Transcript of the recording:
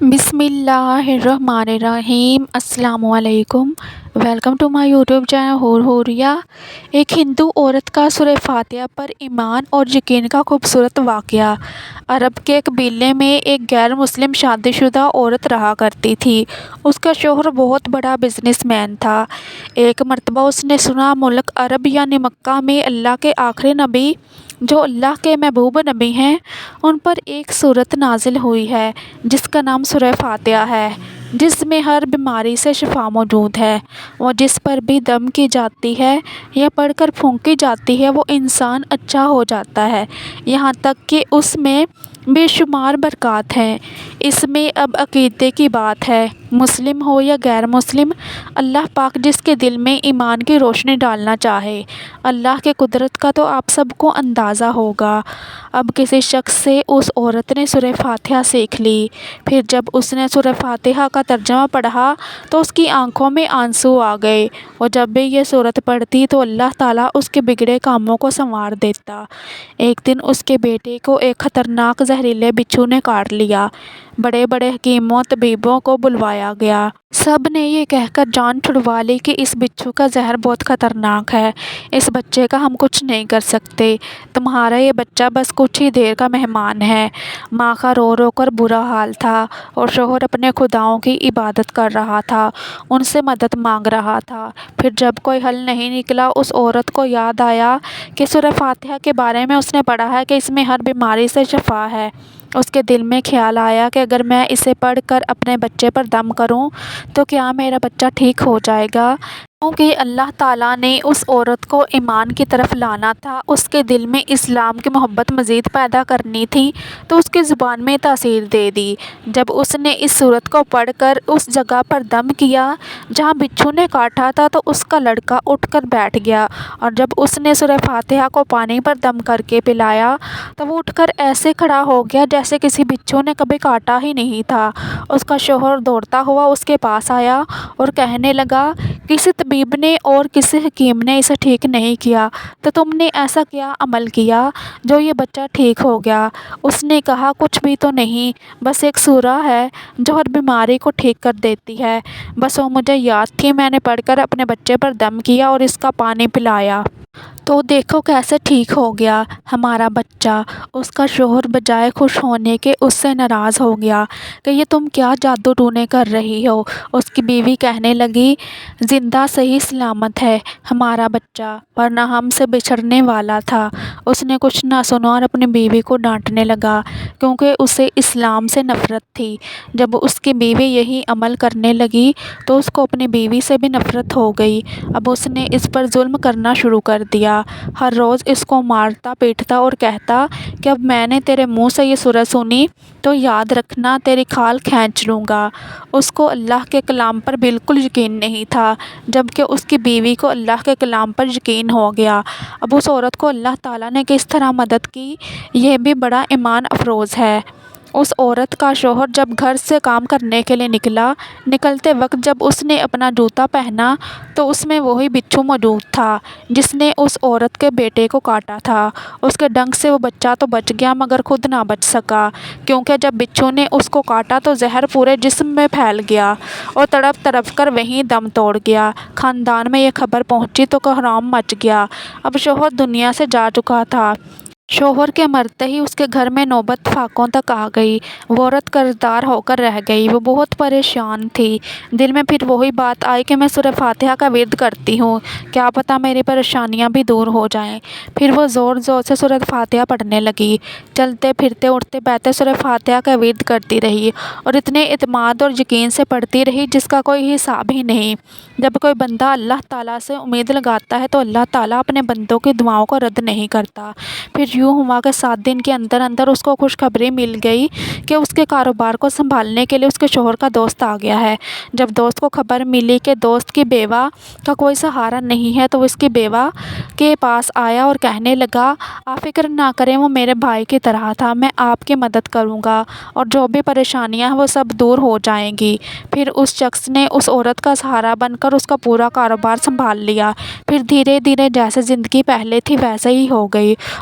بسم اللہ الرحمن الرحیم۔ السلام علیکم۔ Welcome to my YouTube channel ہوریا۔ ایک ہندو عورت کا سورہ فاتحہ پر ایمان اور یقین کا خوبصورت واقعہ۔ عرب کے قبیلے میں ایک غیر مسلم شادی شدہ عورت رہا کرتی تھی۔ اس کا شوہر بہت بڑا بزنس مین تھا۔ ایک مرتبہ اس نے سنا ملک عرب یعنی مکہ میں اللہ کے آخری نبی جو اللہ کے محبوب نبی ہیں ان پر ایک سورت نازل ہوئی ہے جس کا نام سورہ فاتحہ ہے، جس میں ہر بیماری سے شفا موجود ہے۔ وہ جس پر بھی دم کی جاتی ہے یا پڑھ کر پھونکی جاتی ہے وہ انسان اچھا ہو جاتا ہے، یہاں تک کہ اس میں بے شمار برکات ہیں۔ اس میں اب عقیدے کی بات ہے، مسلم ہو یا غیر مسلم، اللہ پاک جس کے دل میں ایمان کی روشنی ڈالنا چاہے۔ اللہ کی قدرت کا تو آپ سب کو اندازہ ہوگا۔ اب کسی شخص سے اس عورت نے سورہ فاتحہ سیکھ لی۔ پھر جب اس نے سورہ فاتحہ کا ترجمہ پڑھا تو اس کی آنکھوں میں آنسو آ گئے۔ وہ جب بھی یہ سورت پڑھتی تو اللہ تعالیٰ اس کے بگڑے کاموں کو سنوار دیتا۔ ایک دن اس کے بیٹے کو ایک خطرناک زہریلے بچھو نے کاٹ لیا۔ بڑے بڑے حکیموں طبیبوں کو بلوایا گیا۔ سب نے یہ کہہ کر جان چھڑوا لی کہ اس بچھو کا زہر بہت خطرناک ہے، اس بچے کا ہم کچھ نہیں کر سکتے، تمہارا یہ بچہ بس کچھ ہی دیر کا مہمان ہے۔ ماں کا رو رو کر برا حال تھا اور شوہر اپنے خداؤں کی عبادت کر رہا تھا، ان سے مدد مانگ رہا تھا۔ پھر جب کوئی حل نہیں نکلا اس عورت کو یاد آیا کہ سورہ فاتحہ کے بارے میں اس نے پڑھا ہے کہ اس میں ہر بیماری سے شفا ہے۔ اس کے دل میں خیال آیا کہ اگر میں اسے پڑھ کر اپنے بچے پر دم کروں تو کیا میرا بچہ ٹھیک ہو جائے گا؟ کیونکہ اللہ تعالیٰ نے اس عورت کو ایمان کی طرف لانا تھا، اس کے دل میں اسلام کی محبت مزید پیدا کرنی تھی تو اس کی زبان میں تاثیر دے دی۔ جب اس نے اس سورت کو پڑھ کر اس جگہ پر دم کیا جہاں بچھو نے کاٹا تھا تو اس کا لڑکا اٹھ کر بیٹھ گیا، اور جب اس نے سورہ فاتحہ کو پانی پر دم کر کے پلایا تو وہ اٹھ کر ایسے کھڑا ہو گیا جیسے کسی بچھو نے کبھی کاٹا ہی نہیں تھا۔ اس کا شوہر دوڑتا ہوا اس کے پاس آیا اور کہنے لگا، کسی طبیب نے اور کسی حکیم نے اسے ٹھیک نہیں کیا تو تم نے ایسا کیا عمل کیا جو یہ بچہ ٹھیک ہو گیا؟ اس نے کہا، کچھ بھی تو نہیں، بس ایک سورہ ہے جو ہر بیماری کو ٹھیک کر دیتی ہے، بس وہ مجھے یاد تھی، میں نے پڑھ کر اپنے بچے پر دم کیا اور اس کا پانی پلایا تو دیکھو کیسے ٹھیک ہو گیا ہمارا بچہ۔ اس کا شوہر بجائے خوش ہونے کے اس سے ناراض ہو گیا کہ یہ تم کیا جادو ٹونے کر رہی ہو۔ اس کی بیوی کہنے لگی، زندہ صحیح سلامت ہے ہمارا بچہ، ورنہ ہم سے بچھڑنے والا تھا۔ اس نے کچھ نہ سنا اور اپنی بیوی کو ڈانٹنے لگا کیونکہ اسے اسلام سے نفرت تھی۔ جب اس کی بیوی یہی عمل کرنے لگی تو اس کو اپنی بیوی سے بھی نفرت ہو گئی۔ اب اس نے اس پر ظلم کرنا شروع کر دیا، ہر روز اس کو مارتا پیٹتا اور کہتا کہ اب میں نے تیرے منہ سے یہ سورہ سنی تو یاد رکھنا تیری کھال کھینچ لوں گا۔ اس کو اللہ کے کلام پر بالکل یقین نہیں تھا، جبکہ اس کی بیوی کو اللہ کے کلام پر یقین ہو گیا۔ اب اس عورت کو اللہ تعالیٰ نے کس طرح مدد کی یہ بھی بڑا ایمان افروز ہے۔ اس عورت کا شوہر جب گھر سے کام کرنے کے لیے نکلا، نکلتے وقت جب اس نے اپنا جوتا پہنا تو اس میں وہی بچھو موجود تھا جس نے اس عورت کے بیٹے کو کاٹا تھا۔ اس کے ڈنک سے وہ بچہ تو بچ گیا مگر خود نہ بچ سکا، کیونکہ جب بچھو نے اس کو کاٹا تو زہر پورے جسم میں پھیل گیا اور تڑپ تڑپ کر وہیں دم توڑ گیا۔ خاندان میں یہ خبر پہنچی تو کوہرام مچ گیا۔ اب شوہر دنیا سے جا چکا تھا۔ شوہر کے مرتے ہی اس کے گھر میں نوبت فاقوں تک آ گئی۔ وہ عورت قرضدار ہو کر رہ گئی، وہ بہت پریشان تھی۔ دل میں پھر وہی بات آئی کہ میں سورہ فاتحہ کا ورد کرتی ہوں، کیا پتہ میری پریشانیاں بھی دور ہو جائیں۔ پھر وہ زور زور سے سورہ فاتحہ پڑھنے لگی، چلتے پھرتے اٹھتے بیٹھتے سورہ فاتحہ کا ورد کرتی رہی اور اتنے اعتماد اور یقین سے پڑھتی رہی جس کا کوئی حساب ہی نہیں۔ جب کوئی بندہ اللہ تعالیٰ سے امید لگاتا ہے تو اللہ تعالیٰ اپنے بندوں کی دعاؤں کو رد نہیں کرتا۔ پھر یوں ہوا کہ 7 دن کے اندر اندر اس کو خوشخبری مل گئی کہ اس کے کاروبار کو سنبھالنے کے لیے اس کے شوہر کا دوست آ گیا ہے۔ جب دوست کو خبر ملی کہ دوست کی بیوہ کا کوئی سہارا نہیں ہے تو وہ اس کی بیوہ کے پاس آیا اور کہنے لگا، آپ فکر نہ کریں، وہ میرے بھائی کی طرح تھا، میں آپ کی مدد کروں گا اور جو بھی پریشانیاں ہیں وہ سب دور ہو جائیں گی۔ پھر اس شخص نے اس عورت کا سہارا بن کر اس کا پورا کاروبار سنبھال لیا۔ پھر دھیرے دھیرے جیسے زندگی پہلے تھی ویسے ہی ہو گئی۔